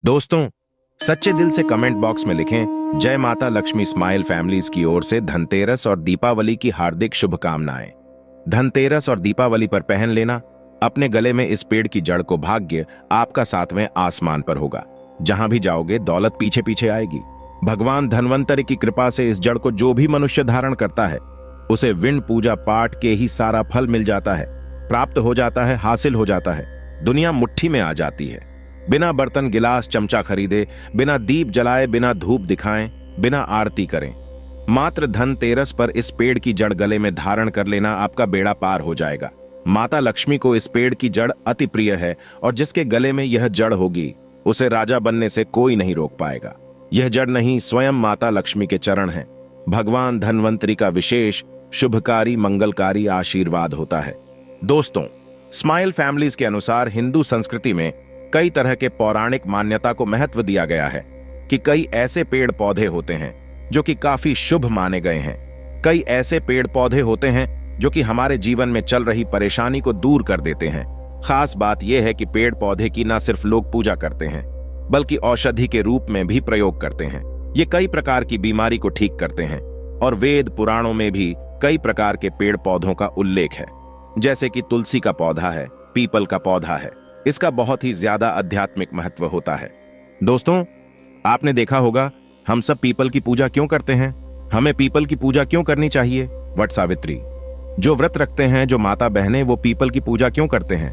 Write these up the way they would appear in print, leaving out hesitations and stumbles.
दोस्तों, सच्चे दिल से कमेंट बॉक्स में लिखें जय माता लक्ष्मी स्माइल फैमिलीज की ओर से धनतेरस और दीपावली की हार्दिक शुभकामनाएं। धनतेरस और दीपावली पर पहन लेना अपने गले में इस पेड़ की जड़ को भाग्य आपका सातवें आसमान पर होगा। जहां भी जाओगे दौलत पीछे पीछे आएगी। भगवान धन्वंतरि की कृपा से इस जड़ को जो भी मनुष्य धारण करता है उसे विण पूजा पाठ के ही सारा फल मिल जाता है, प्राप्त हो जाता है, हासिल हो जाता है। दुनिया मुट्ठी में आ जाती है। बिना बर्तन गिलास चमचा खरीदे, बिना दीप जलाए, बिना धूप दिखाएं, बिना आरती करें, मात्र धनतेरस पर इस पेड़ की जड़ गले में धारण कर लेना आपका बेड़ा पार हो जाएगा। माता लक्ष्मी को इस पेड़ की जड़ अति प्रिय है और जिसके गले में यह जड़ होगी उसे राजा बनने से कोई नहीं रोक पाएगा। यह जड़ नहीं, स्वयं माता लक्ष्मी के चरण हैं। भगवान धन्वंतरि का विशेष शुभकारी मंगलकारी आशीर्वाद होता है। दोस्तों, स्माइल फैमिलीज के अनुसार हिंदू संस्कृति में कई तरह के पौराणिक मान्यता को महत्व दिया गया है कि कई ऐसे पेड़ पौधे होते हैं जो कि काफी शुभ माने गए हैं। कई ऐसे पेड़ पौधे होते हैं जो कि हमारे जीवन में चल रही परेशानी को दूर कर देते हैं। खास बात यह है कि पेड़ पौधे की न सिर्फ लोग पूजा करते हैं बल्कि औषधि के रूप में भी प्रयोग करते हैं। ये कई प्रकार की बीमारी को ठीक करते हैं और वेद पुराणों में भी कई प्रकार के पेड़ पौधों का उल्लेख है। जैसे कि तुलसी का पौधा है, पीपल का पौधा है। इसका बहुत ही ज्यादा आध्यात्मिक महत्व होता है। दोस्तों, आपने देखा होगा हम सब पीपल की पूजा क्यों करते हैं? हमें पीपल की पूजा क्यों करनी चाहिए? वट सावित्री, जो व्रत रखते हैं, जो माता बहनें, वो पीपल की पूजा क्यों करते हैं?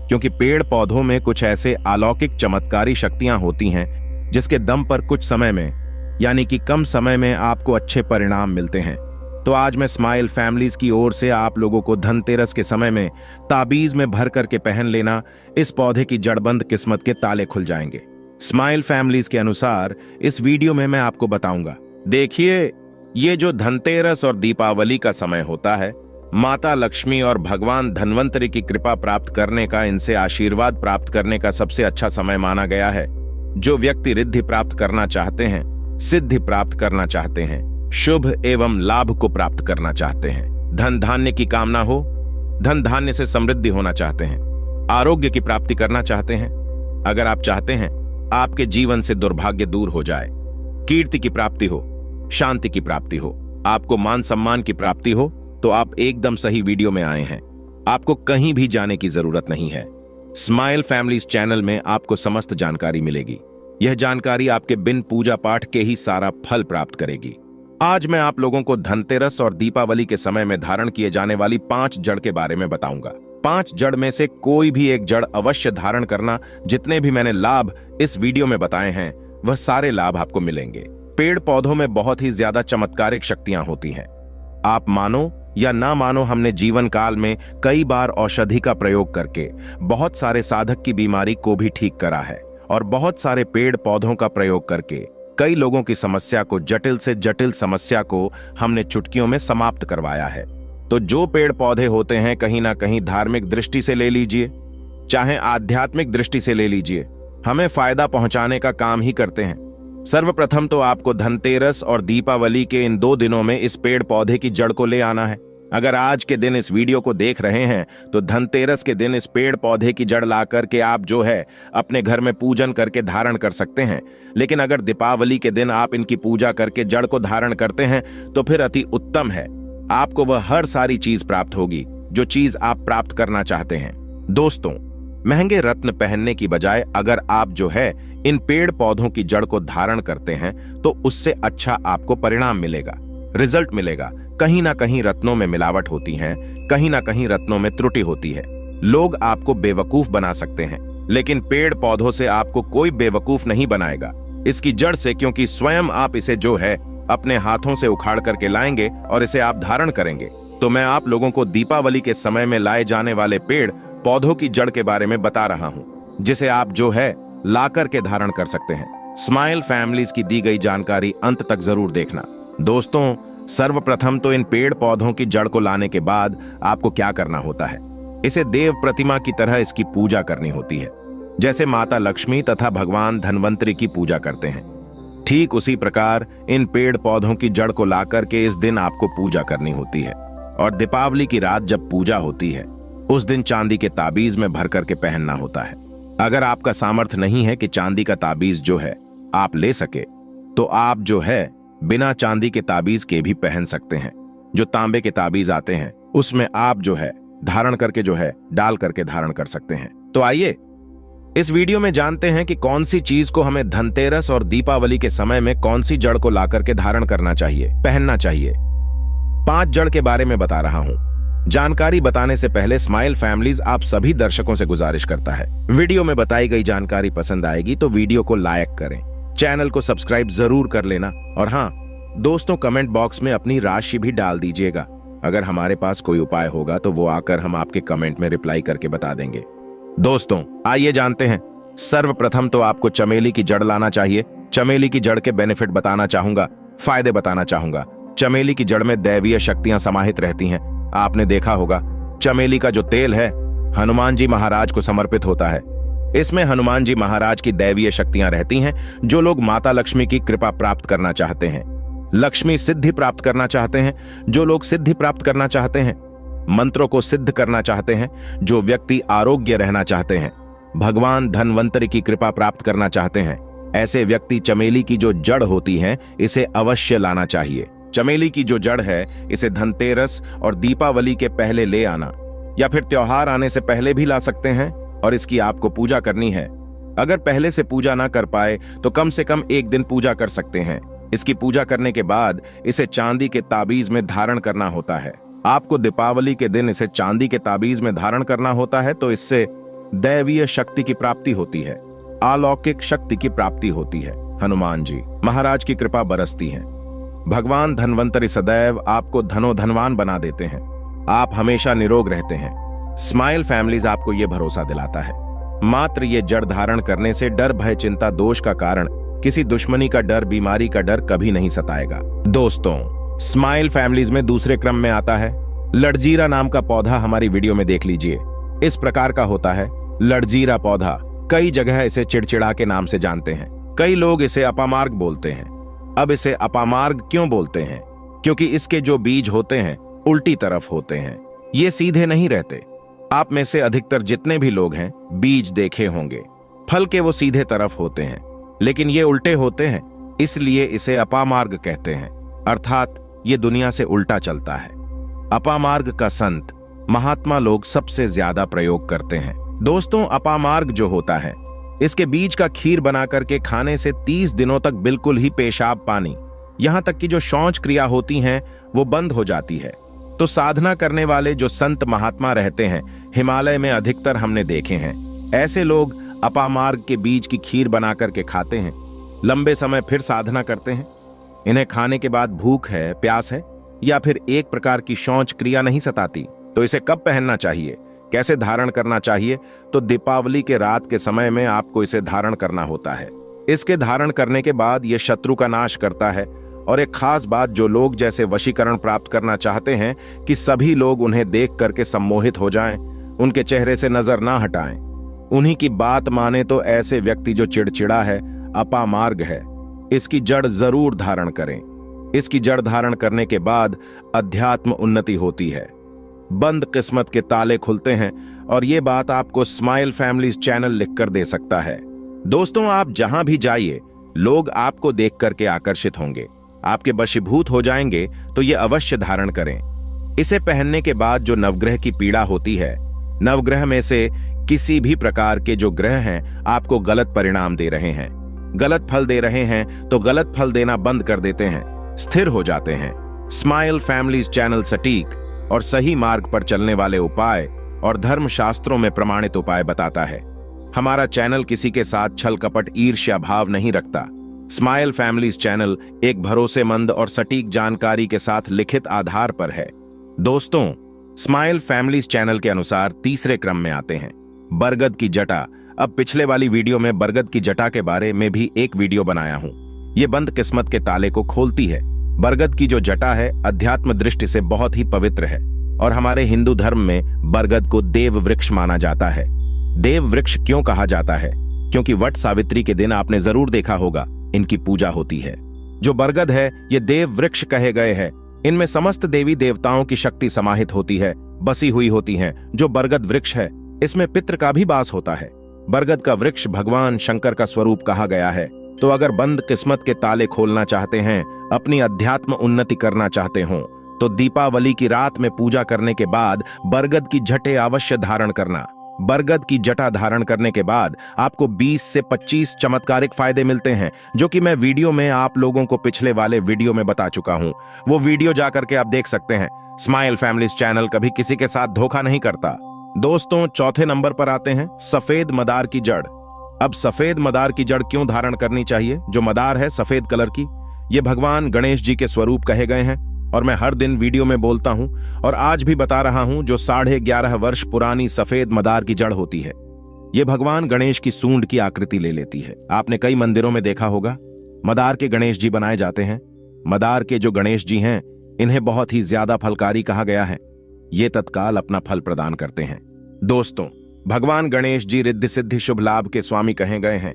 क्योंकि पेड़ पौधों में कुछ ऐसे अलौकिक चमत्कारी शक्तियां होती हैं जिसके दम पर कुछ समय में, यानी कि कम समय में आपको अच्छे परिणाम मिलते हैं। तो आज मैं स्माइल फैमिलीज की ओर से आप लोगों को धनतेरस के समय में ताबीज में भर करके पहन लेना, इस पौधे की जड़बंद किस्मत के ताले खुल जाएंगे। स्माइल फैमिलीज के अनुसार इस वीडियो में मैं आपको बताऊंगा। देखिए, ये जो धनतेरस और दीपावली का समय होता है, माता लक्ष्मी और भगवान धन्वंतरि की कृपा प्राप्त करने का, इनसे आशीर्वाद प्राप्त करने का सबसे अच्छा समय माना गया है। जो व्यक्ति रिद्धि प्राप्त करना चाहते हैं, सिद्धि प्राप्त करना चाहते हैं, शुभ एवं लाभ को प्राप्त करना चाहते हैं, धन धान्य की कामना हो, धन धान्य से समृद्धि होना चाहते हैं, आरोग्य की प्राप्ति करना चाहते हैं, अगर आप चाहते हैं आपके जीवन से दुर्भाग्य दूर हो जाए, कीर्ति की प्राप्ति हो, शांति की प्राप्ति हो, आपको मान सम्मान की प्राप्ति हो, तो आप एकदम सही वीडियो में आए हैं। आपको कहीं भी जाने की जरूरत नहीं है। स्माइल फैमिलीज चैनल में आपको समस्त जानकारी मिलेगी। यह जानकारी आपके बिन पूजा पाठ के ही सारा फल प्राप्त करेगी। आज मैं आप लोगों को धनतेरस और दीपावली के समय में धारण किए जाने वाली 5 जड़ के बारे में बताऊंगा। 5 जड़ में से कोई भी एक जड़ अवश्य धारण करना। जितने भी मैंने लाभ इस वीडियो में बताए हैं वह सारे लाभ आपको मिलेंगे। पेड़ पौधों में बहुत ही ज्यादा चमत्कारिक शक्तियां होती हैं। आप मानो या ना मानो, हमने जीवन काल में कई बार औषधि का प्रयोग करके बहुत सारे साधक की बीमारी को भी ठीक करा है और बहुत सारे पेड़ पौधों का प्रयोग करके कई लोगों की समस्या को, जटिल से जटिल समस्या को हमने चुटकियों में समाप्त करवाया है। तो जो पेड़ पौधे होते हैं, कहीं ना कहीं धार्मिक दृष्टि से ले लीजिए, चाहे आध्यात्मिक दृष्टि से ले लीजिए, हमें फायदा पहुंचाने का काम ही करते हैं। सर्वप्रथम तो आपको धनतेरस और दीपावली के इन 2 दिनों में इस पेड़ पौधे की जड़ को ले आना है। अगर आज के दिन इस वीडियो को देख रहे हैं तो धनतेरस के दिन इस पेड़ पौधे की जड़ ला करके आप जो है अपने घर में पूजन करके धारण कर सकते हैं। लेकिन अगर दीपावली के दिन आप इनकी पूजा करके जड़ को धारण करते हैं तो फिर अति उत्तम है। आपको वह हर सारी चीज प्राप्त होगी जो चीज आप प्राप्त करना चाहते हैं। दोस्तों, महंगे रत्न पहनने की बजाय अगर आप जो है इन पेड़ पौधों की जड़ को धारण करते हैं तो उससे अच्छा आपको परिणाम मिलेगा, रिजल्ट मिलेगा। कहीं ना कहीं रत्नों में मिलावट होती है, कहीं ना कहीं रत्नों में त्रुटि होती है। लोग आपको बेवकूफ बना सकते हैं, लेकिन पेड़ पौधों से आपको कोई बेवकूफ नहीं बनाएगा। इसकी जड़ से, क्योंकि स्वयं आप इसे जो है अपने हाथों से उखाड़ करके लाएंगे और इसे आप धारण करेंगे। तो मैं आप लोगों को दीपावली के समय में लाए जाने वाले पेड़ पौधों की जड़ के बारे में बता रहा हूं, जिसे आप जो है ला करके धारण कर सकते हैं। स्माइल फैमिलीज की दी गई जानकारी अंत तक जरूर देखना। दोस्तों, सर्वप्रथम तो इन पेड़ पौधों की जड़ को लाने के बाद आपको क्या करना होता है? इसे देव प्रतिमा की तरह इसकी पूजा करनी होती है। जैसे माता लक्ष्मी तथा भगवान धन्वंतरि की पूजा करते हैं, ठीक उसी प्रकार इन पेड़ पौधों की जड़ को ला करके इस दिन आपको पूजा करनी होती है। और दीपावली की रात जब पूजा होती है उस दिन चांदी के ताबीज में भर करके पहनना होता है। अगर आपका सामर्थ्य नहीं है कि चांदी का ताबीज जो है आप ले सके, तो आप जो है बिना चांदी के ताबीज के भी पहन सकते हैं। जो तांबे के ताबीज आते हैं उसमें आप जो है धारण करके जो है डाल करके धारण कर सकते हैं। तो आइए इस वीडियो में जानते हैं कि कौन सी चीज को हमें धनतेरस और दीपावली के समय में कौन सी जड़ को लाकर के धारण करना चाहिए, पहनना चाहिए। 5 जड़ के बारे में बता रहा हूं। जानकारी बताने से पहले स्माइल फैमिलीज आप सभी दर्शकों से गुजारिश करता है, वीडियो में बताई गई जानकारी पसंद आएगी तो वीडियो को लाइक करें, चैनल को सब्सक्राइब जरूर कर लेना और हाँ दोस्तों, कमेंट बॉक्स में अपनी राशि भी डाल दीजिएगा। अगर हमारे पास कोई उपाय होगा तो वो आकर हम आपके कमेंट में रिप्लाई करके बता देंगे। दोस्तों आइए जानते हैं। सर्वप्रथम तो आपको चमेली की जड़ लाना चाहिए। चमेली की जड़ के बेनिफिट बताना चाहूंगा, फायदे बताना चाहूंगा। चमेली की जड़ में दैवीय शक्तियां समाहित रहती हैं। आपने देखा होगा चमेली का जो तेल है हनुमान जी महाराज को समर्पित होता है। इसमें हनुमान जी महाराज की दैवीय शक्तियां रहती हैं। जो लोग माता लक्ष्मी की कृपा प्राप्त करना चाहते हैं, लक्ष्मी सिद्धि प्राप्त करना चाहते हैं, जो लोग सिद्धि प्राप्त करना चाहते हैं, मंत्रों को सिद्ध करना चाहते हैं, जो व्यक्ति आरोग्य रहना चाहते हैं, भगवान धनवंतरी की कृपा प्राप्त करना चाहते हैं, ऐसे व्यक्ति चमेली की जो जड़ होती है इसे अवश्य लाना चाहिए। चमेली की जो जड़ है इसे धनतेरस और दीपावली के पहले ले आना या फिर त्योहार आने से पहले भी ला सकते हैं और इसकी आपको पूजा करनी है। अगर पहले से पूजा ना कर पाए तो कम से कम 1 दिन पूजा कर सकते हैं। इसकी पूजा करने के बाद इसे चांदी के ताबीज में धारण करना होता है। आपको दीपावली के दिन इसे चांदी के ताबीज में धारण करना होता है तो इससे दैवीय शक्ति की प्राप्ति होती है, अलौकिक शक्ति की प्राप्ति होती है। हनुमान जी महाराज की कृपा बरसती है। भगवान धनवंतरी सदैव आपको धनवान बना देते हैं। आप हमेशा निरोग रहते हैं। स्माइल फैमिलीज आपको यह भरोसा दिलाता है। मात्र ये जड़ धारण करने से डर, भय, चिंता, दोष का कारण, किसी दुश्मनी का डर, बीमारी का डर कभी नहीं सताएगा। दोस्तों स्माइल फैमिलीज में दूसरे क्रम में आता है लड़जीरा नाम का पौधा। हमारी वीडियो में देख लीजिए, इस प्रकार का होता है लड़जीरा पौधा। कई जगह इसे चिड़चिड़ा के नाम से जानते हैं। कई लोग इसे अपामार्ग बोलते हैं। अब इसे अपामार्ग क्यों बोलते हैं? क्योंकि इसके जो बीज होते हैं उल्टी तरफ होते हैं, ये सीधे नहीं रहते। आप में से अधिकतर जितने भी लोग हैं बीज देखे होंगे, फल के वो सीधे तरफ होते हैं, लेकिन ये उल्टे होते हैं, इसलिए इसे अपामार्ग कहते हैं। अर्थात ये दुनिया से उल्टा चलता है। अपामार्ग का संत महात्मा लोग सबसे ज्यादा प्रयोग करते हैं। दोस्तों अपामार्ग जो होता है इसके बीज का खीर बना करके खाने से 30 दिनों तक बिल्कुल ही पेशाब, पानी, यहां तक कि जो शौच क्रिया होती हैं वो बंद हो जाती है। तो साधना करने वाले जो संत महात्मा रहते हैं हिमालय में अधिकतर हमने देखे हैं, ऐसे लोग अपामार्ग के बीज की खीर बना करके खाते हैं, लंबे समय फिर साधना करते हैं। इन्हें खाने के बाद भूख है, प्यास है या फिर एक प्रकार की शौच क्रिया नहीं सताती। तो इसे कब पहनना चाहिए, कैसे धारण करना चाहिए? तो दीपावली के रात के समय में आपको इसे धारण करना होता है। इसके धारण करने के बाद यह शत्रु का नाश करता है। और एक खास बात, जो लोग जैसे वशीकरण प्राप्त करना चाहते हैं कि सभी लोग उन्हें देख करके सम्मोहित हो जाएं, उनके चेहरे से नजर ना हटाएं, उन्हीं की बात माने, तो ऐसे व्यक्ति जो चिड़चिड़ा है, अपामार्ग है, इसकी जड़ जरूर धारण करें। इसकी जड़ धारण करने के बाद अध्यात्म उन्नति होती है, बंद किस्मत के ताले खुलते हैं। और ये बात आपको स्माइल फैमिलीज चैनल लिखकर दे सकता है। दोस्तों आप जहां भी जाइए लोग आपको देख करके आकर्षित होंगे, आपके वशीभूत हो जाएंगे। तो ये अवश्य धारण करें। इसे पहनने के बाद जो नवग्रह की पीड़ा होती है, नवग्रह में से किसी भी प्रकार के जो ग्रह हैं आपको गलत परिणाम दे रहे हैं, गलत फल दे रहे हैं, तो गलत फल देना बंद कर देते हैं, स्थिर हो जाते हैं। स्माइल फैमिलीज चैनल सटीक और सही मार्ग पर चलने वाले उपाय और धर्म शास्त्रों में प्रमाणित उपाय बताता है। हमारा चैनल किसी के साथ छल कपट, ईर्ष्या भाव नहीं रखता। स्माइल फैमिलीज चैनल एक भरोसेमंद और सटीक जानकारी के साथ लिखित आधार पर है। दोस्तों स्माइल फैमिलीज चैनल के अनुसार तीसरे क्रम में आते हैं बरगद की जटा। अब पिछले वाली वीडियो में बरगद की जटा के बारे में भी एक वीडियो बनाया हूं। ये बंद किस्मत के ताले को खोलती है। बरगद की जो जटा है अध्यात्म दृष्टि से बहुत ही पवित्र है और हमारे हिंदू धर्म में बरगद को देव वृक्ष माना जाता है। देव वृक्ष क्यों कहा जाता है? क्योंकि वट सावित्री के दिन आपने जरूर देखा होगा इनकी पूजा होती है। जो बरगद है ये देव वृक्ष कहे गए हैं। इनमें समस्त देवी देवताओं की शक्ति समाहित होती है, बसी हुई होती है। जो बरगद वृक्ष है इसमें पितृ का भी वास होता है। बरगद का वृक्ष भगवान शंकर का स्वरूप कहा गया है। तो अगर बंद किस्मत के ताले खोलना चाहते हैं, अपनी अध्यात्म उन्नति करना चाहते हो, तो दीपावली की रात में पूजा करने के बाद बरगद की जटे अवश्य धारण करना। बरगद की जटा धारण करने के बाद आपको 20 से 25 चमत्कारिक फायदे मिलते हैं, जो कि मैं वीडियो में आप लोगों को पिछले वाले वीडियो में बता चुका हूं। वो वीडियो जाकर के आप देख सकते हैं। स्माइल फैमिलीज चैनल कभी किसी के साथ धोखा नहीं करता। दोस्तों, चौथे नंबर पर आते हैं सफेद मदार की जड़। अब सफेद मदार की जड़ क्यों धारण करनी चाहिए? जो मदार है सफेद कलर की, ये भगवान गणेश जी के स्वरूप कहे गए हैं और मैं हर दिन वीडियो में बोलता हूं और आज भी बता रहा हूं। जो 11.5 वर्ष पुरानी सफेद मदार की जड़ होती है, ये भगवान गणेश की सूंड की आकृति ले लेती है। आपने कई मंदिरों में देखा होगा मदार के गणेश जी बनाए जाते हैं। मदार के जो गणेश जी हैं, इन्हें बहुत ही ज्यादा फलकारी कहा गया है। ये तत्काल अपना फल प्रदान करते हैं। दोस्तों, भगवान गणेश जी रिद्धि सिद्धि शुभ लाभ के स्वामी कहे गए हैं।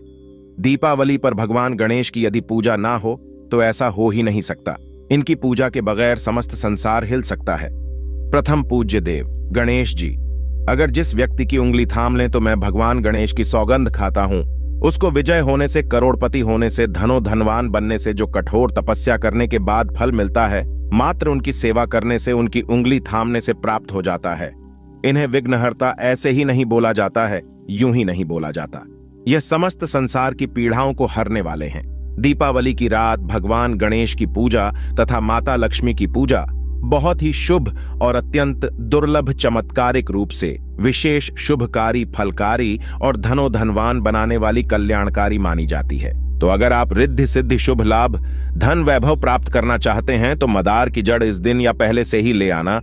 दीपावली पर भगवान गणेश की यदि पूजा ना हो तो ऐसा हो ही नहीं सकता। इनकी पूजा के बगैर समस्त संसार हिल सकता है। प्रथम पूज्य देव गणेश जी। अगर जिस व्यक्ति की उंगली थाम लें तो मैं भगवान गणेश की सौगंध खाता हूं, उसको विजय होने से, करोड़पति होने से, धनवान बनने से जो कठोर तपस्या करने के बाद फल मिलता है, मात्र उनकी सेवा करने से, उनकी उंगली थामने से प्राप्त हो जाता है। इन्हें विघ्नहर्ता ऐसे ही नहीं बोला जाता है, यूं ही नहीं बोला जाता। यह समस्त संसार की पीड़ाओं को हरने वाले हैं। दीपावली की रात भगवान गणेश की पूजा तथा माता लक्ष्मी की पूजा बहुत ही शुभ और अत्यंत दुर्लभ चमत्कारिक रूप से विशेष शुभकारी, फलकारी और धनवान बनाने वाली कल्याणकारी मानी जाती है। तो अगर आप रिद्धि सिद्धि शुभ लाभ, धन वैभव प्राप्त करना चाहते हैं तो मदार की जड़ इस दिन या पहले से ही ले आना।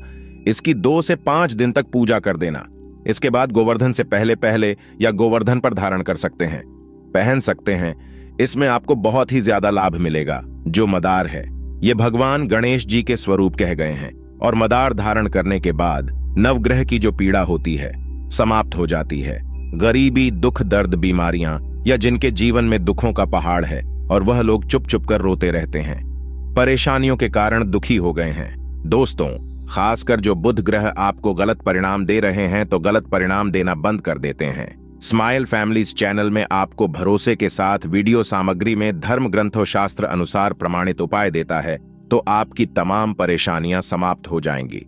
इसकी 2 से 5 दिन तक पूजा कर देना। इसके बाद गोवर्धन से पहले या गोवर्धन पर धारण कर सकते हैं, पहन सकते हैं। इसमें आपको बहुत ही ज्यादा लाभ मिलेगा। जो मदार है, ये भगवान गणेश जी के स्वरूप कह गए हैं और मदार धारण करने के बाद नवग्रह की जो पीड़ा होती है समाप्त हो जाती है। गरीबी, दुख, दर्द, बीमारियां या जिनके जीवन में दुखों का पहाड़ है और वह लोग चुप चुप कर रोते रहते हैं, परेशानियों के कारण दुखी हो गए हैं। दोस्तों, खासकर जो बुध ग्रह आपको गलत परिणाम दे रहे हैं तो गलत परिणाम देना बंद कर देते हैं। स्माइल फैमिलीज चैनल में आपको भरोसे के साथ वीडियो सामग्री में धर्म ग्रंथों शास्त्र अनुसार प्रमाणित उपाय देता है, तो आपकी तमाम परेशानियां समाप्त हो जाएंगी।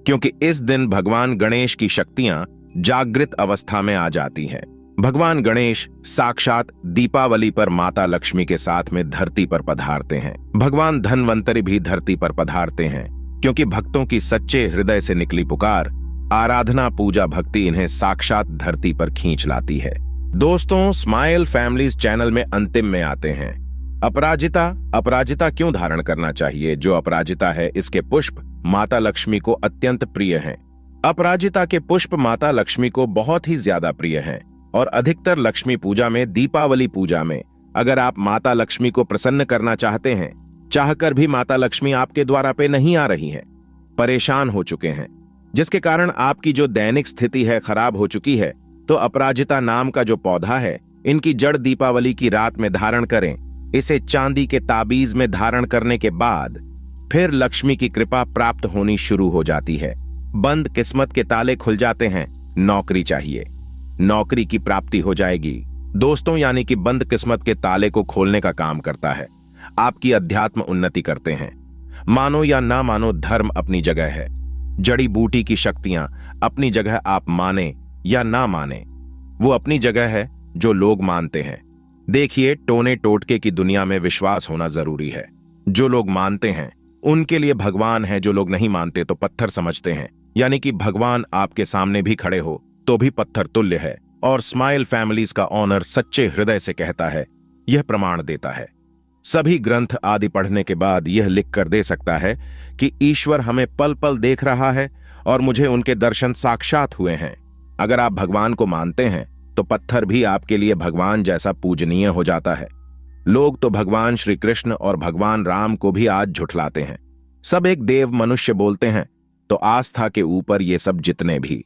क्योंकि इस दिन भगवान गणेश की शक्तियां जागृत अवस्था में आ जाती हैं। भगवान गणेश साक्षात दीपावली पर माता लक्ष्मी के साथ में धरती पर पधारते हैं। भगवान धन्वंतरि भी धरती पर पधारते हैं, क्योंकि भक्तों की सच्चे हृदय से निकली पुकार, आराधना, पूजा, भक्ति इन्हें साक्षात धरती पर खींच लाती है। दोस्तों, स्माइल फैमिलीज चैनल में अंतिम में आते हैं अपराजिता। अपराजिता क्यों धारण करना चाहिए? जो अपराजिता है, इसके पुष्प माता लक्ष्मी को अत्यंत प्रिय हैं। अपराजिता के पुष्प माता लक्ष्मी को बहुत ही ज्यादा प्रिय हैं और अधिकतर लक्ष्मी पूजा में, दीपावली पूजा में, अगर आप माता लक्ष्मी को प्रसन्न करना चाहते हैं, चाहकर भी माता लक्ष्मी आपके द्वार पे नहीं आ रही हैं, परेशान हो चुके हैं, जिसके कारण आपकी जो दैनिक स्थिति है खराब हो चुकी है, तो अपराजिता नाम का जो पौधा है, इनकी जड़ दीपावली की रात में धारण करें। इसे चांदी के ताबीज में धारण करने के बाद फिर लक्ष्मी की कृपा प्राप्त होनी शुरू हो जाती है। बंद किस्मत के ताले खुल जाते हैं। नौकरी चाहिए, नौकरी की प्राप्ति हो जाएगी। दोस्तों, यानी कि बंद किस्मत के ताले को खोलने का काम करता है। आपकी अध्यात्म उन्नति करते हैं। मानो या ना मानो, धर्म अपनी जगह है, जड़ी बूटी की शक्तियां अपनी जगह, आप माने या ना माने वो अपनी जगह है जो लोग मानते हैं। देखिए, टोने टोटके की दुनिया में विश्वास होना जरूरी है। जो लोग मानते हैं उनके लिए भगवान है, जो लोग नहीं मानते तो पत्थर समझते हैं। यानी कि भगवान आपके सामने भी खड़े हो तो भी पत्थर तुल्य है। और स्माइल फैमिलीज का ऑनर सच्चे हृदय से कहता है, यह प्रमाण देता है। सभी ग्रंथ आदि पढ़ने के बाद यह लिख कर दे सकता है कि ईश्वर हमें पल पल देख रहा है और मुझे उनके दर्शन साक्षात हुए हैं। अगर आप भगवान को मानते हैं तो पत्थर भी आपके लिए भगवान जैसा पूजनीय हो जाता है। लोग तो भगवान श्री कृष्ण और भगवान राम को भी आज झुठलाते हैं। सब एक देव मनुष्य बोलते हैं, तो आस्था के ऊपर ये सब जितने भी,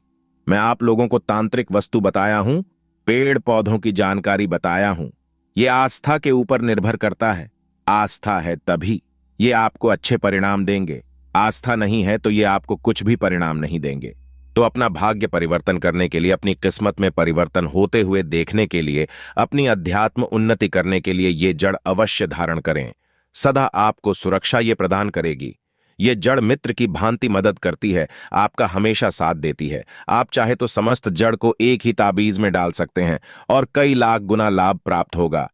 मैं आप लोगों को तांत्रिक वस्तु बताया हूं, पेड़ पौधों की जानकारी बताया हूं, ये आस्था के ऊपर निर्भर करता है। आस्था है तभी ये आपको अच्छे परिणाम देंगे, आस्था नहीं है तो ये आपको कुछ भी परिणाम नहीं देंगे। तो अपना भाग्य परिवर्तन करने के लिए, अपनी किस्मत में परिवर्तन होते हुए देखने के लिए, अपनी अध्यात्म उन्नति करने के लिए ये जड़ अवश्य धारण करें। सदा आपको सुरक्षा ये प्रदान करेगी। ये जड़ मित्र की भांति मदद करती है, आपका हमेशा साथ देती है। आप चाहे तो समस्त जड़ को एक ही ताबीज में डाल सकते हैं और कई लाख गुना लाभ प्राप्त होगा।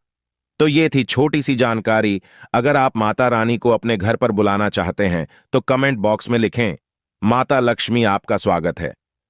तो ये थी छोटी सी जानकारी। अगर आप माता रानी को अपने घर पर बुलाना चाहते हैं तो कमेंट बॉक्स में लिखें, माता लक्ष्मी आपका स्वागत है।